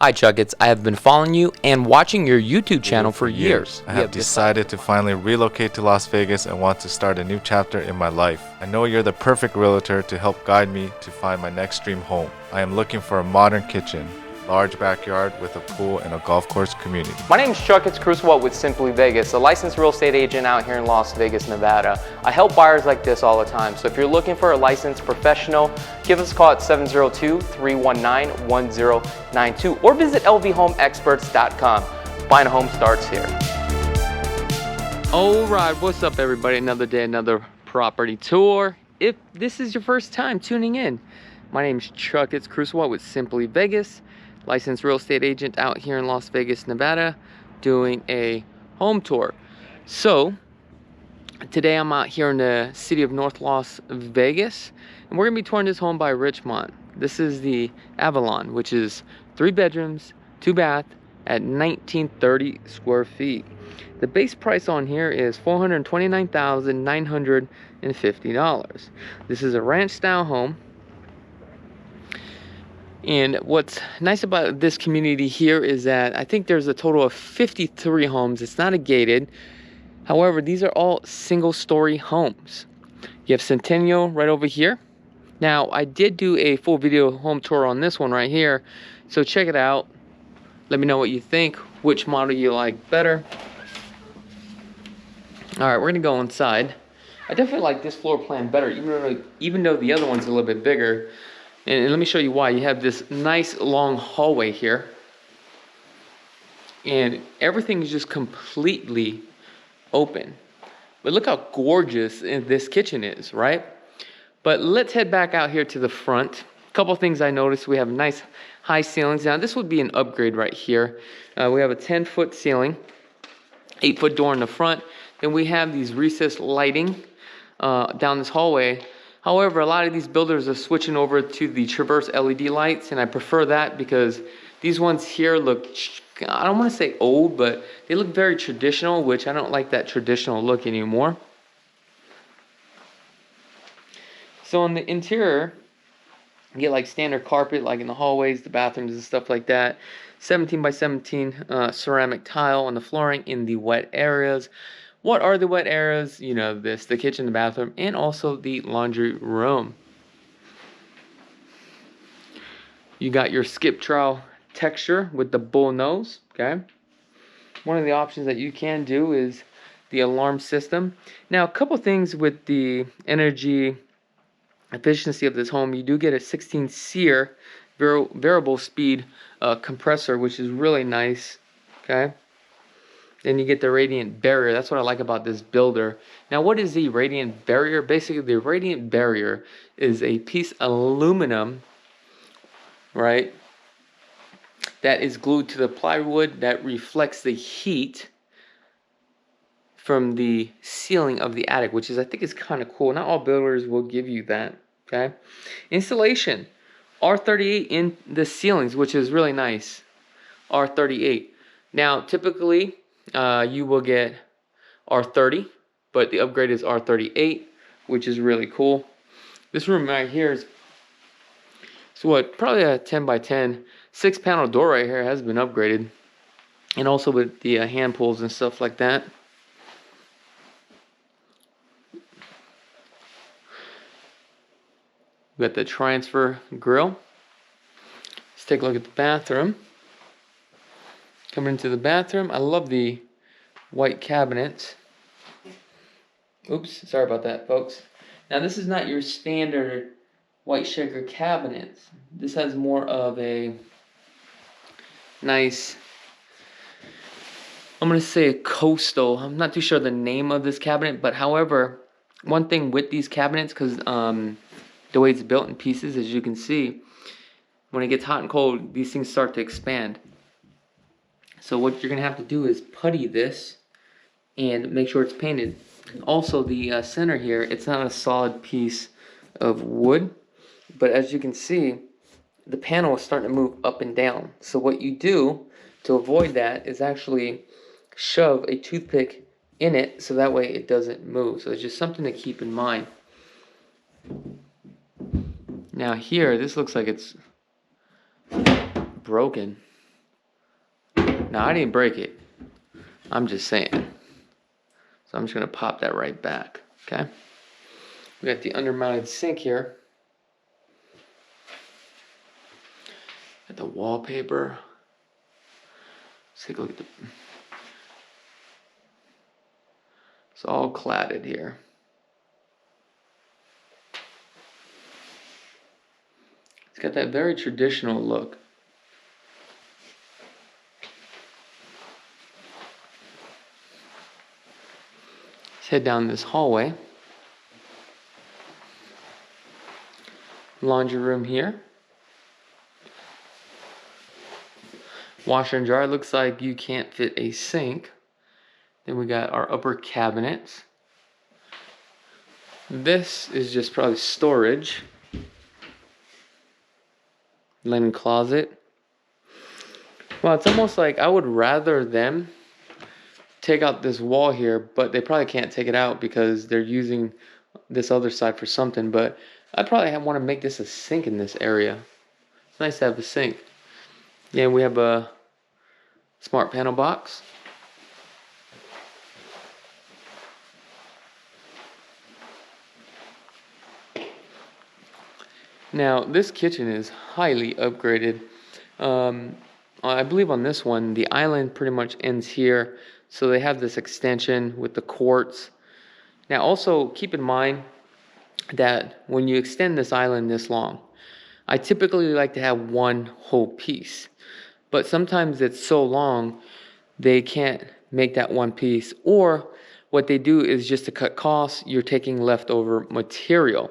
Hi Chakits, I have been following you and watching your YouTube channel for years. I have decided to finally relocate to Las Vegas and want to start a new chapter in my life. I know you're the perfect realtor to help guide me to find my next dream home. I am looking for a modern kitchen, large backyard with a pool and a golf course community. My name is Chakits Krulsawat with Simply Vegas, a licensed real estate agent out here in Las Vegas, Nevada. I help buyers like this all the time, so if you're looking for a licensed professional, give us a call at 702-319-1092 or visit lvhomeexperts.com. Buying a home starts here. Alright, what's up everybody? Another day, another property tour. If this is your first time tuning in, my name is Chakits Krulsawat with Simply Vegas, licensed real estate agent out here in Las Vegas, Nevada, doing a home tour. So today I'm out here in the city of North Las Vegas, and we're gonna be touring this home by Richmond. This is the Avalon, which is 3 bedrooms, 2 bath at 1930 square feet. The base price on here is $429,950. This is a ranch style home. And what's nice about this community here is that I think there's a total of 53 homes. It's not a gated. However, these are all single-story homes. You have Centennial right over here. Now, I did do a full video home tour on this one right here, so check it out. Let me know what you think, which model you like better. All right, we're gonna go inside. I definitely like this floor plan better, even though the other one's a little bit bigger. And let me show you why. You have this nice long hallway here, and everything is just completely open. But look how gorgeous this kitchen is, right? But let's head back out here to the front. A couple things I noticed. We have nice high ceilings. Now this would be an upgrade right here. We have a 10-foot ceiling, 8-foot door in the front. Then we have these recessed lighting down this hallway. However, a lot of these builders are switching over to the Traverse LED lights, and I prefer that because these ones here look, I don't want to say old, but they look very traditional, which I don't like that traditional look anymore. So on the interior, you get like standard carpet, like in the hallways, the bathrooms and stuff like that. 17 by 17 ceramic tile on the flooring in the wet areas. What are the wet areas? You know, the kitchen, the bathroom, and also the laundry room. You got your skip trowel texture with the bull nose, okay? One of the options that you can do is the alarm system. Now, a couple things with the energy efficiency of this home. You do get a 16 SEER variable speed compressor, which is really nice, okay? Then you get the radiant barrier. That's what I like about this builder. Now, what is the radiant barrier? Basically, the radiant barrier is a piece of aluminum, right, that is glued to the plywood that reflects the heat from the ceiling of the attic, which is, I think, is kind of cool. Not all builders will give you that, okay? Insulation, R38 in the ceilings, which is really nice, R38. Now, typically, you will get R30, but the upgrade is R38, which is really cool. This room right here is, so what, probably a 10 by 10 6-panel door right here has been upgraded, and also with the hand pulls and stuff like that. We got the transfer grill. Let's take a look at the bathroom. Coming into the bathroom, I love the white cabinets. Oops, sorry about that, folks. Now, this is not your standard white shaker cabinets. This has more of a nice, I'm going to say a coastal. I'm not too sure the name of this cabinet, but however, one thing with these cabinets, because the way it's built in pieces, as you can see, when it gets hot and cold, these things start to expand. So what you're going to have to do is putty this and make sure it's painted. Also, the center here, it's not a solid piece of wood, but as you can see, the panel is starting to move up and down. So what you do to avoid that is actually shove a toothpick in it so that way it doesn't move. So it's just something to keep in mind. Now here, this looks like it's broken. Now, I didn't break it. I'm just saying. So I'm just going to pop that right back. Okay. We got the undermounted sink here. Got the wallpaper. Let's take a look at the... It's all cladded here. It's got that very traditional look. Let's head down this hallway. Laundry room here. Washer and dryer. Looks like you can't fit a sink. Then we got our upper cabinets. This is just probably storage. Linen closet. Well, it's almost like I would rather them take out this wall here, but they probably can't take it out because they're using this other side for something. But I'd probably want to make this a sink in this area. It's nice to have a sink. Yeah, we have a smart panel box. Now, this kitchen is highly upgraded. I believe on this one, the island pretty much ends here. So they have this extension with the quartz. Now, also keep in mind that when you extend this island this long, I typically like to have one whole piece. But sometimes it's so long, they can't make that one piece. Or what they do is just to cut costs, you're taking leftover material.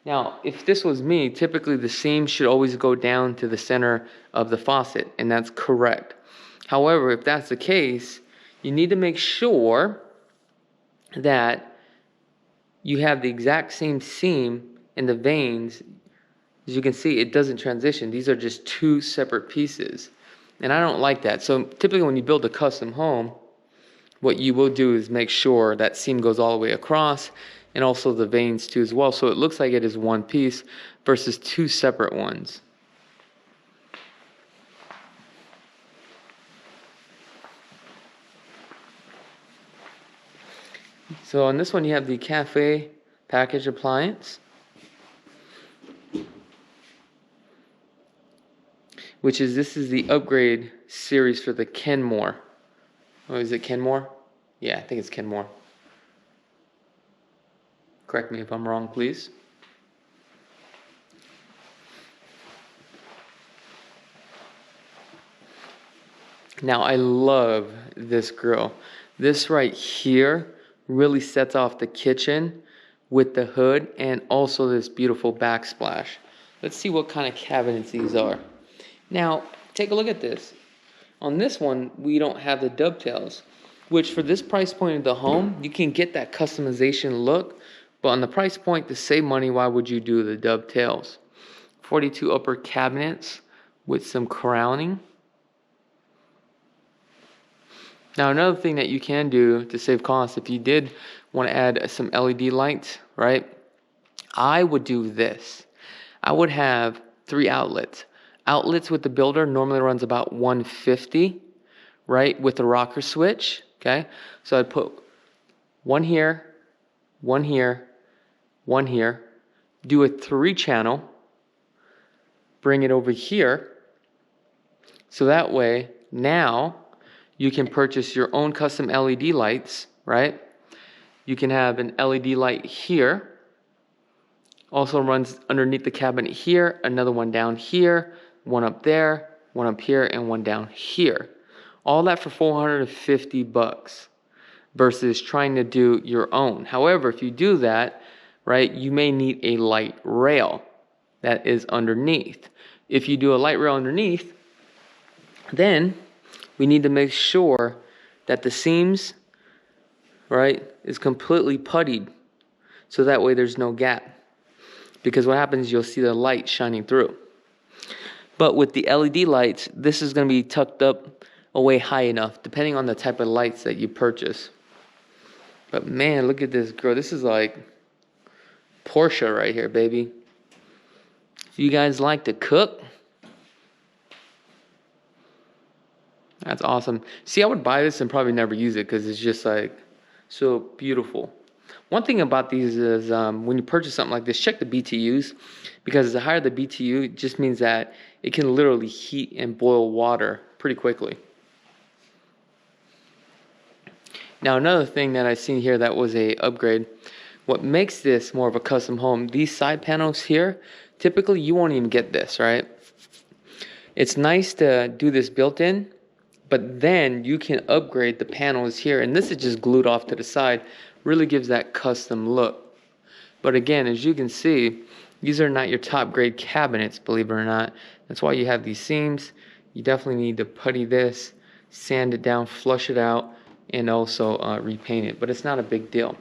Now, if this was me, typically the seam should always go down to the center of the faucet, and that's correct. However, if that's the case, you need to make sure that you have the exact same seam in the veins. As you can see, it doesn't transition. These are just two separate pieces, and I don't like that. So typically when you build a custom home, what you will do is make sure that seam goes all the way across, and also the veins too as well, so it looks like it is one piece versus two separate ones. So on this one you have the cafe package appliance, this is the upgrade series for the Kenmore. Oh, is it Kenmore? Yeah, I think it's Kenmore. Correct me if I'm wrong, please. Now, I love this grill. This right here really sets off the kitchen with the hood and also this beautiful backsplash. Let's see what kind of cabinets these are. Now, take a look at this. On this one, we don't have the dovetails, which for this price point of the home, you can get that customization look. But on the price point, to save money, why would you do the dovetails? 42 upper cabinets with some crowning. Now, another thing that you can do to save costs, if you did want to add some LED lights, right? I would do this. I would have 3 outlets. Outlets with the builder normally runs about $150, right? With the rocker switch, okay? So I'd put one here, one here, one here, do a 3-channel, bring it over here, so that way now you can purchase your own custom LED lights, right? You can have an LED light here, also runs underneath the cabinet here, another one down here, one up there, one up here, and one down here. All that for $450 versus trying to do your own. However, if you do that, right, you may need a light rail that is underneath. If you do a light rail underneath, then we need to make sure that the seams, right, is completely puttied, so that way there's no gap. Because what happens, you'll see the light shining through. But with the LED lights, this is going to be tucked up away high enough, depending on the type of lights that you purchase. But man, look at this girl. This is like Porsche right here, baby. If you guys like to cook, That's awesome. See, I would buy this and probably never use it because it's just like so beautiful. One thing about these is when you purchase something like this, check the BTUs, because the higher the BTU, it just means that it can literally heat and boil water pretty quickly. Now, another thing that I seen here that was a upgrade, what makes this more of a custom home, these side panels here, typically you won't even get this, right? It's nice to do this built in, but then you can upgrade the panels here, and this is just glued off to the side, really gives that custom look. But again, as you can see, these are not your top grade cabinets, believe it or not. That's why you have these seams. You definitely need to putty this, sand it down, flush it out, and also repaint it, but it's not a big deal.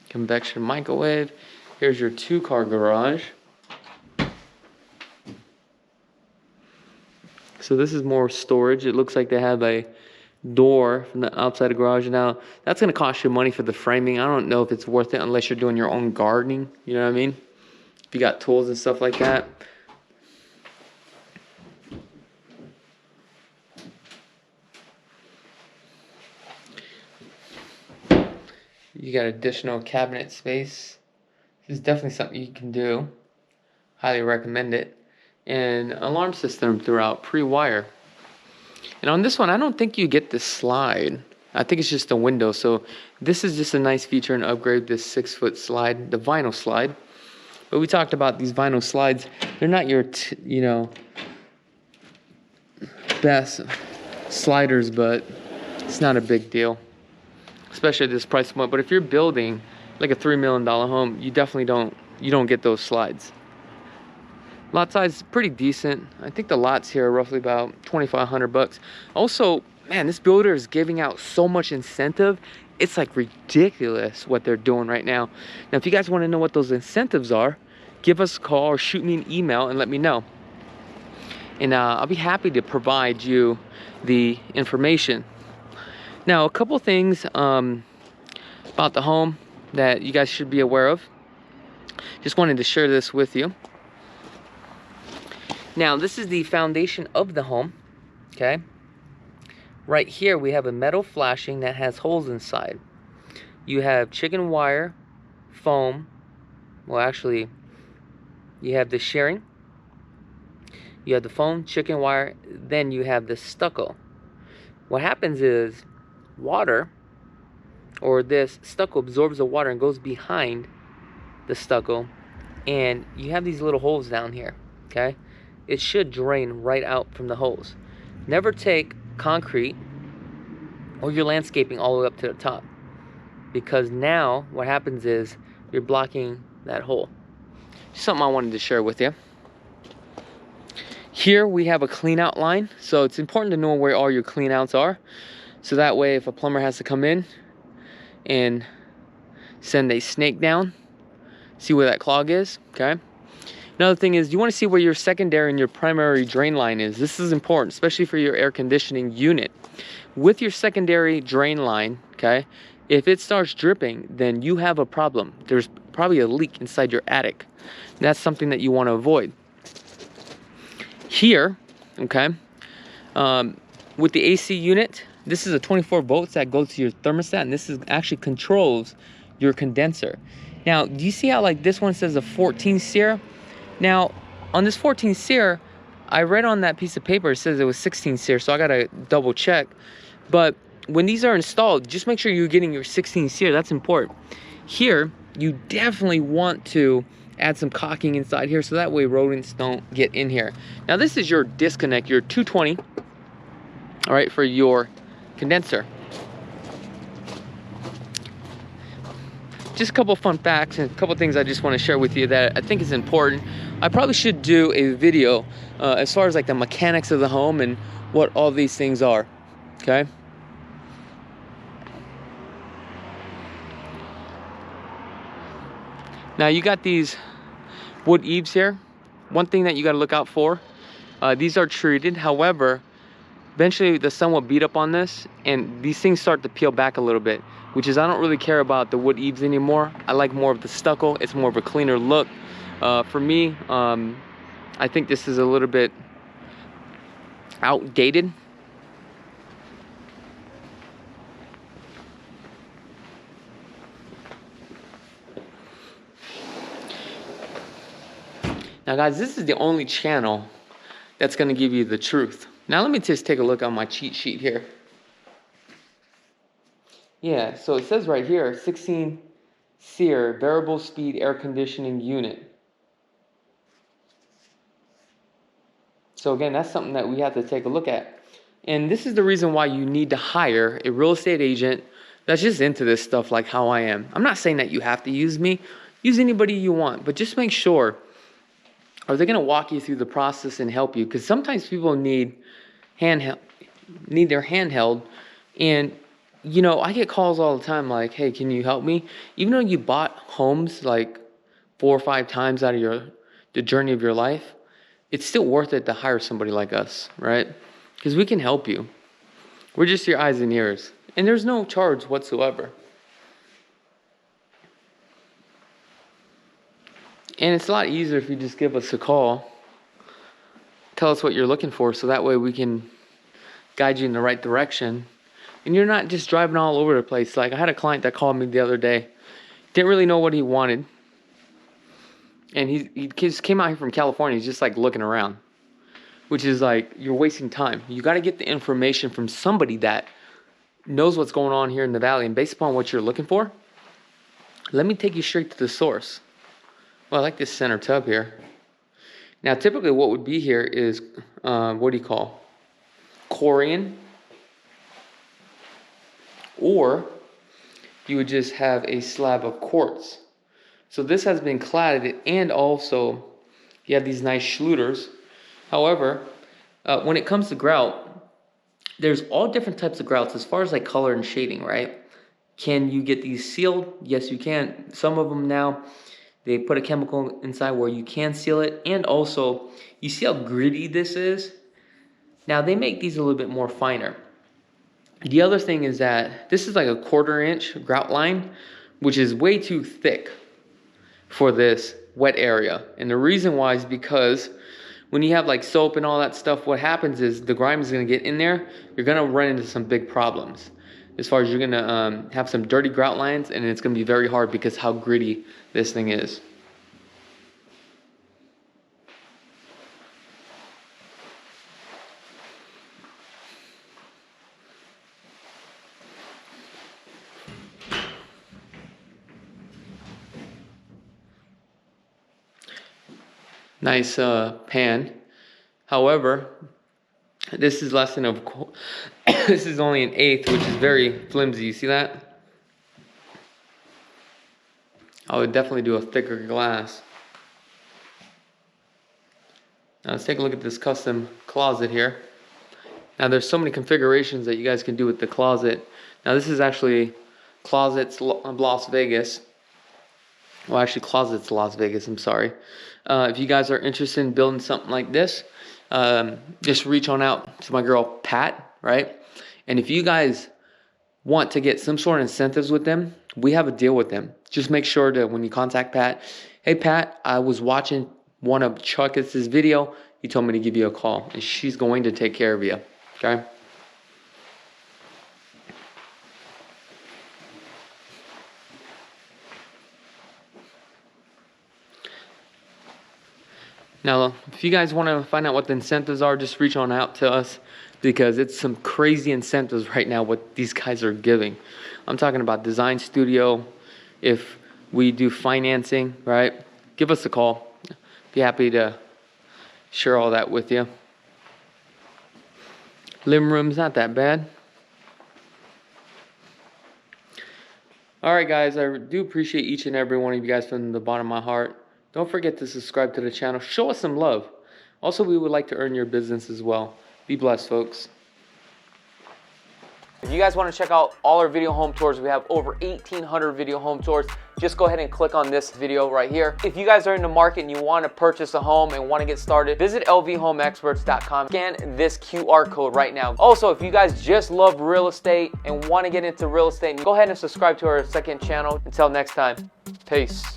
Convection microwave. Here's your 2-car garage. So this is more storage. It looks like they have a door from the outside of the garage. Now, that's going to cost you money for the framing. I don't know if it's worth it unless you're doing your own gardening. You know what I mean? If you got tools and stuff like that. You got additional cabinet space. This is definitely something you can do. Highly recommend it. And alarm system throughout, pre-wire. And on this one, I don't think you get the slide. I think it's just a window. So this is just a nice feature and upgrade, this 6-foot slide, the vinyl slide. But we talked about these vinyl slides. They're not your, best sliders, but it's not a big deal, especially at this price point. But if you're building like a $3 million home, you definitely don't get those slides. Lot size is pretty decent. I think the lots here are roughly about $2,500. Also, man, this builder is giving out so much incentive. It's like ridiculous what they're doing right now. Now, if you guys want to know what those incentives are, give us a call or shoot me an email and let me know. And I'll be happy to provide you the information. Now, a couple things about the home that you guys should be aware of. Just wanted to share this with you. Now, this is the foundation of the home, okay? Right here, we have a metal flashing that has holes inside. You have chicken wire, foam. Well, actually, you have the shearing. You have the foam, chicken wire, then you have the stucco. What happens is water, or this stucco absorbs the water and goes behind the stucco, and you have these little holes down here, okay? It should drain right out from the holes. Never take concrete or your landscaping all the way up to the top, because now what happens is you're blocking that hole. Just something I wanted to share with you. Here we have a clean out line, so it's important to know where all your clean outs are, so that way if a plumber has to come in and send a snake down, see where that clog is, okay? Another thing is you want to see where your secondary and your primary drain line is. This is important, especially for your air conditioning unit. With your secondary drain line, okay, if it starts dripping, then you have a problem. There's probably a leak inside your attic. That's something that you want to avoid. Here, okay, with the AC unit, this is a 24 volts that goes to your thermostat, and this is actually controls your condenser. Now, do you see how like this one says a 14 SEER? Now, on this 14 SEER, I read on that piece of paper, it says it was 16 SEER, so I gotta double check. But when these are installed, just make sure you're getting your 16 SEER, that's important. Here, you definitely want to add some caulking inside here so that way rodents don't get in here. Now, this is your disconnect, your 220, all right, for your condenser. Just a couple fun facts and a couple things I just want to share with you that I think is important. I probably should do a video as far as like the mechanics of the home and what all these things are, okay? Now you got these wood eaves here. One thing that you got to look out for, these are treated. However, eventually the sun will beat up on this and these things start to peel back a little bit, which is I don't really care about the wood eaves anymore. I like more of the stucco. It's more of a cleaner look. For me, I think this is a little bit outdated. Now guys, this is the only channel that's going to give you the truth. Now let me just take a look on my cheat sheet here. Yeah, so it says right here, 16 SEER variable speed air conditioning unit. So again, that's something that we have to take a look at. And this is the reason why you need to hire a real estate agent that's just into this stuff like how I am. I'm not saying that you have to use me. Use anybody you want, but just make sure, are they going to walk you through the process and help you? Because sometimes people need their hand held. And, you know, I get calls all the time like, hey, can you help me? Even though you bought homes like 4 or 5 times out of the journey of your life, it's still worth it to hire somebody like us, right? Because we can help you. We're just your eyes and ears. And there's no charge whatsoever. And it's a lot easier if you just give us a call. Tell us what you're looking for so that way we can guide you in the right direction. And you're not just driving all over the place. Like I had a client that called me the other day. Didn't really know what he wanted. And he just came out here from California. He's just like looking around. Which is like, you're wasting time. You got to get the information from somebody that knows what's going on here in the valley. And based upon what you're looking for, let me take you straight to the source. Well, I like this center tub here. Now, typically what would be here is, what do you call? Corian. Or you would just have a slab of quartz. So this has been cladded, and also you have these nice schluters. However, when it comes to grout, there's all different types of grouts as far as like color and shading, right? Can you get these sealed? Yes, you can. Some of them now, they put a chemical inside where you can seal it. And also, you see how gritty this is? Now, they make these a little bit more finer. The other thing is that this is like a 1/4 inch grout line, which is way too thick for this wet area. And the reason why is because when you have like soap and all that stuff, what happens is the grime is going to get in there. You're going to run into some big problems. As far as you're going to have some dirty grout lines, and it's going to be very hard because how gritty this thing is. Nice pan. However, this is less than a this is only an 1/8, which is very flimsy. You see that? I would definitely do a thicker glass. Now let's take a look at this custom closet here. Now there's so many configurations that you guys can do with the closet. Now this is actually Closets Las Vegas. Well, actually Closets Las Vegas, I'm sorry. If you guys are interested in building something like this, just reach on out to my girl Pat, right? And if you guys want to get some sort of incentives with them, we have a deal with them. Just make sure that when you contact Pat, hey Pat, I was watching one of Chakits' video. He told me to give you a call, and she's going to take care of you, okay? Now, if you guys want to find out what the incentives are, just reach on out to us, because it's some crazy incentives right now what these guys are giving. I'm talking about design studio. If we do financing, right? Give us a call. Be happy to share all that with you. Living room's not that bad. All right, guys, I do appreciate each and every one of you guys from the bottom of my heart. Don't forget to subscribe to the channel. Show us some love. Also, we would like to earn your business as well. Be blessed, folks. If you guys want to check out all our video home tours, we have over 1,800 video home tours. Just go ahead and click on this video right here. If you guys are in the market and you want to purchase a home and want to get started, visit lvhomeexperts.com. Scan this QR code right now. Also, if you guys just love real estate and want to get into real estate, go ahead and subscribe to our second channel. Until next time, peace.